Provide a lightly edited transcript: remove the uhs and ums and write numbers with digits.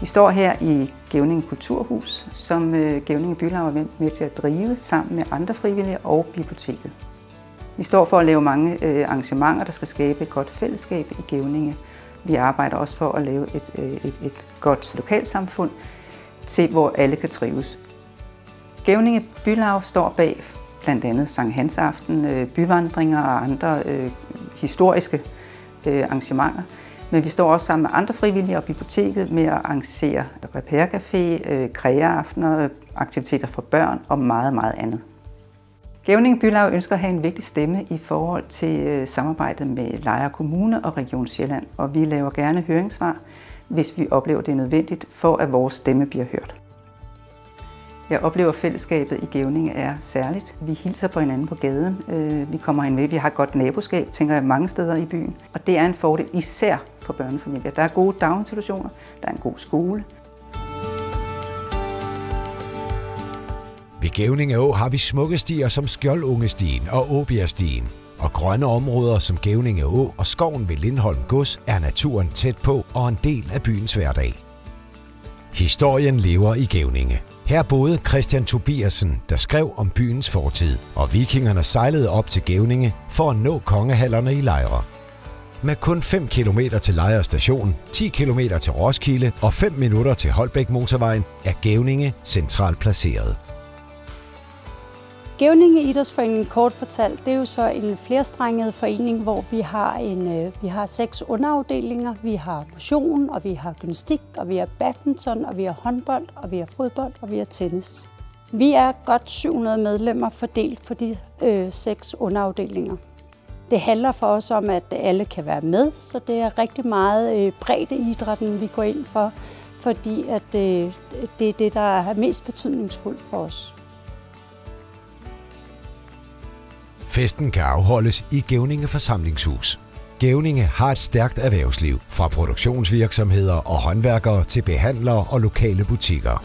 Vi står her i Gevninge Kulturhus, som Gevninge Bylav er med til at drive sammen med andre frivillige og biblioteket. Vi står for at lave mange arrangementer, der skal skabe et godt fællesskab i Gevninge. Vi arbejder også for at lave et godt lokalsamfund, til hvor alle kan trives. Gevninge Bylav står bag blandt andet Sankt Hans Aften, byvandringer og andre historiske arrangementer. Men vi står også sammen med andre frivillige og biblioteket med at arrangere repair-café, kreaaftener, aktiviteter for børn og meget, meget andet. Gevninge Bylav ønsker at have en vigtig stemme i forhold til samarbejdet med Lejre Kommune og Region Sjælland, og vi laver gerne høringssvar, hvis vi oplever det er nødvendigt, for at vores stemme bliver hørt. Jeg oplever, at fællesskabet i Gevninge er særligt. Vi hilser på hinanden på gaden. Vi kommer hen med. Vi har et godt naboskab, tænker jeg, mange steder i byen. Og det er en fordel især for børnefamilier. Der er gode daginstitutioner, der er en god skole. Ved Gevninge Å har vi smukke stier som Skjoldungestien og Åbjergstien. Og grønne områder som Gevninge Å og skoven ved Lindholm Gods er naturen tæt på og en del af byens hverdag. Historien lever i Gevninge. Her boede Christian Tobiasen, der skrev om byens fortid, og vikingerne sejlede op til Gevninge for at nå kongehallerne i Lejre. Med kun 5 km til Lejre Station, 10 km til Roskilde og 5 minutter til Holbæk Motorvejen er Gevninge centralt placeret. Gevninge Idrætsforening, kort fortalt, det er jo så en flerstrenget forening, hvor vi har 6 underafdelinger. Vi har motion, og vi har gymnastik, og vi har badminton, og vi har håndbold, og vi har fodbold, og vi har tennis. Vi er godt 700 medlemmer fordelt på de 6 underafdelinger. Det handler for os om, at alle kan være med, så det er rigtig meget breddeidrætten, vi går ind for, fordi at det er det, der er mest betydningsfuldt for os. Festen kan afholdes i Gevninge Forsamlingshus. Gevninge har et stærkt erhvervsliv, fra produktionsvirksomheder og håndværkere til behandlere og lokale butikker.